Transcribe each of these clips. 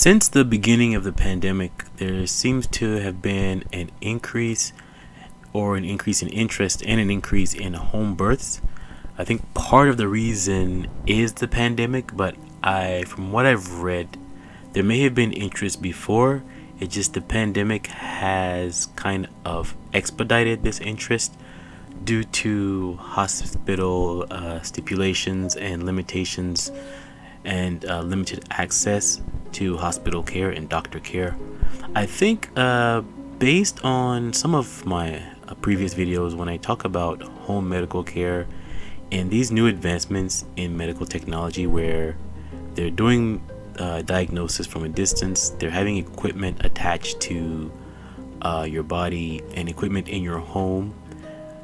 Since the beginning of the pandemic, there seems to have been an increase in interest and an increase in home births. I think part of the reason is the pandemic, but from what I've read, there may have been interest before. It just the pandemic has kind of expedited this interest due to hospital stipulations and limitations and limited access to hospital care and doctor care. I think based on some of my previous videos when I talk about home medical care and these new advancements in medical technology where they're doing diagnosis from a distance, they're having equipment attached to your body and equipment in your home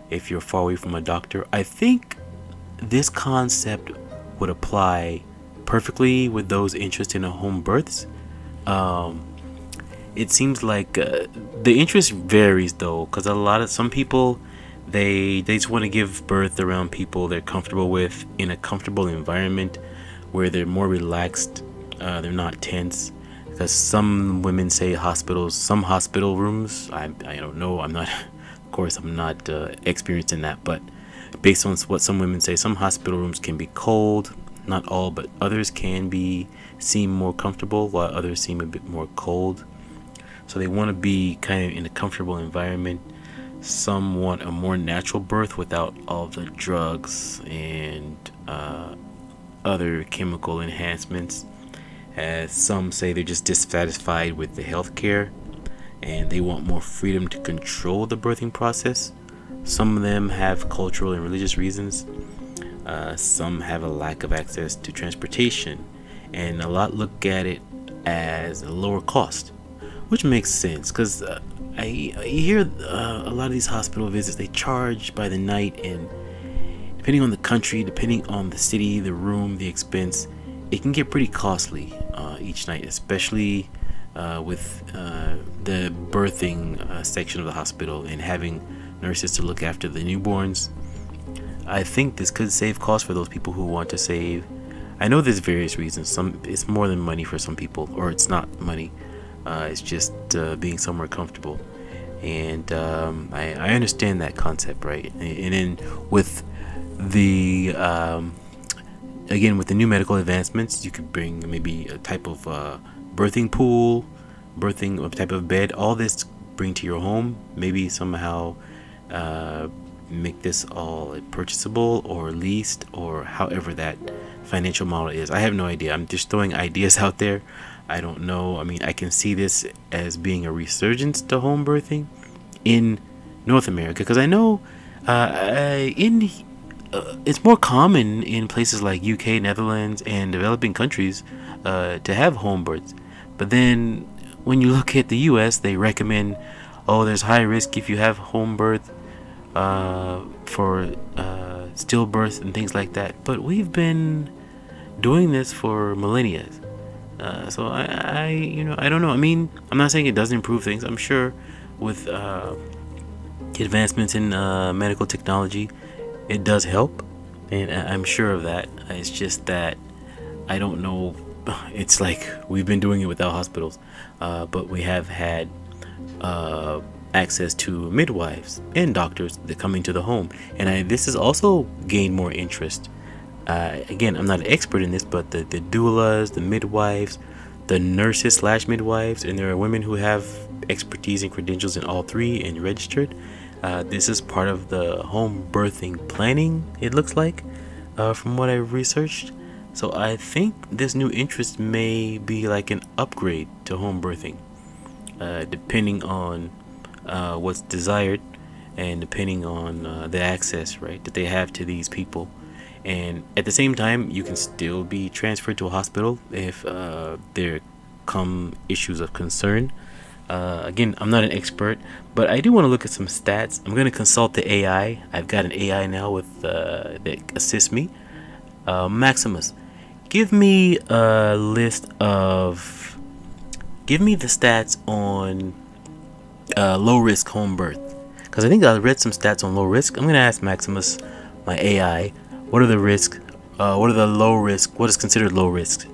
if you're far away from a doctor. I think this concept would apply perfectly with those interested in home births. It seems like the interest varies though, because some people they just want to give birth around people they're comfortable with in a comfortable environment where they're more relaxed, they're not tense. Because some women say some hospital rooms, I don't know, I'm not of course I'm not experienced in that, but based on what some women say, some hospital rooms can be cold. Not all, but others seem more comfortable, while others seem a bit more cold. So they want to be kind of in a comfortable environment. Some want a more natural birth without all the drugs and other chemical enhancements. As some say they're just dissatisfied with the healthcare and they want more freedom to control the birthing process. Some of them have cultural and religious reasons. Some have a lack of access to transportation, and a lot look at it as a lower cost, which makes sense because I hear a lot of these hospital visits, they charge by the night, and depending on the country, depending on the city, the room, the expense, it can get pretty costly each night, especially with the birthing section of the hospital and having nurses to look after the newborns. I think this could save costs for those people who want to save. I know there's various reasons. It's more than money for some people, or it's not money. It's just being somewhere comfortable, and I understand that concept, right? And then with the again with the new medical advancements, you could bring maybe a type of birthing pool, birthing type of bed. All this bring to your home. Maybe somehow make this all purchasable or leased, or however that financial model is. I have no idea. I'm just throwing ideas out there. I don't know. I mean, I can see this as being a resurgence to home birthing in North America, because I know it's more common in places like UK, Netherlands, and developing countries to have home births. But then when you look at the US, they recommend, oh, there's high risk if you have home birth for stillbirth and things like that. But we've been doing this for millennia. So I don't know. I mean, I'm not saying it doesn't improve things. I'm sure with advancements in medical technology, it does help, and I'm sure of that. It's just that I don't know. It's like we've been doing it without hospitals, but we have had access to midwives and doctors that come into the home, and this has also gained more interest. Again, I'm not an expert in this, but the doulas, the midwives, the nurses / midwives, and there are women who have expertise and credentials in all three and registered. This is part of the home birthing planning, it looks like, from what I've researched. So I think this new interest may be like an upgrade to home birthing, depending on what's desired and depending on the access, right, that they have to these people. And at the same time, you can still be transferred to a hospital if there come issues of concern. Again, I'm not an expert, but I do want to look at some stats. I'm going to consult the AI. I've got an AI now that assists me. Maximus, give me the stats on low risk home birth, because I think I read some stats on low risk. I'm going to ask Maximus, my AI, what are the risks? What are the low risk? What is considered low risk?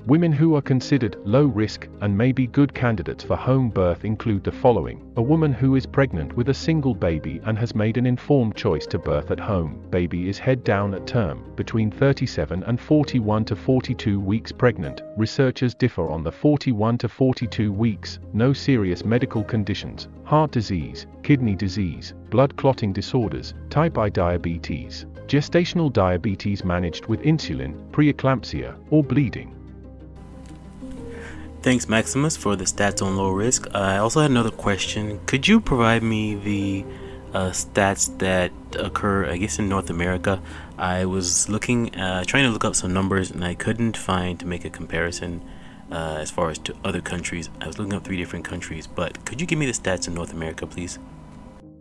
Women who are considered low risk and may be good candidates for home birth include the following: a woman who is pregnant with a single baby and has made an informed choice to birth at home. Baby is head down at term, between 37 and 41 to 42 weeks pregnant. Researchers differ on the 41 to 42 weeks. No serious medical conditions, heart disease, kidney disease, blood clotting disorders, type I diabetes, gestational diabetes managed with insulin, preeclampsia, or bleeding. Thanks, Maximus, for the stats on low risk. I also had another question. Could you provide me the stats that occur, I guess, in North America? I was looking, trying to look up some numbers, and I couldn't find to make a comparison as far as to other countries. I was looking up 3 different countries, but could you give me the stats in North America, please?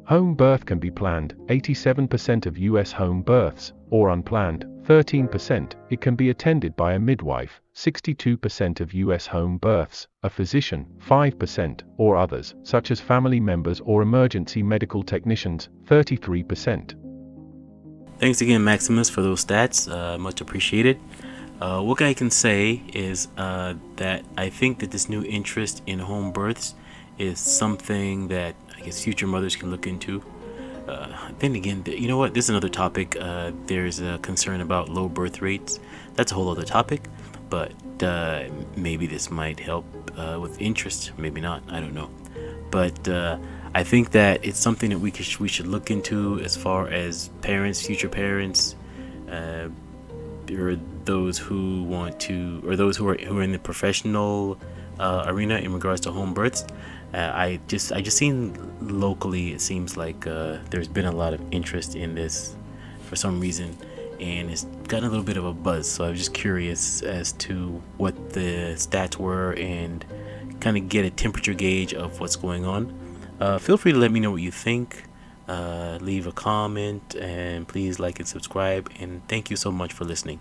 Home birth can be planned, 87% of U.S. home births, or unplanned, 13%. It can be attended by a midwife, 62% of U.S. home births, a physician, 5%, or others, such as family members or emergency medical technicians, 33%. Thanks again, Maximus, for those stats. Much appreciated. What I can say is that I think that this new interest in home births is something that I guess future mothers can look into. Then again, you know what? This is another topic. There's a concern about low birth rates. That's a whole other topic. But maybe this might help with interest. Maybe not. I don't know. But I think that it's something that we should look into as far as parents, future parents, or those who want to, or those who are in the professional arena in regards to home births. I just seen locally, it seems like there's been a lot of interest in this for some reason, and it's gotten a little bit of a buzz. So I was just curious as to what the stats were and kind of get a temperature gauge of what's going on. Feel free to let me know what you think. Leave a comment, and please like and subscribe, and thank you so much for listening.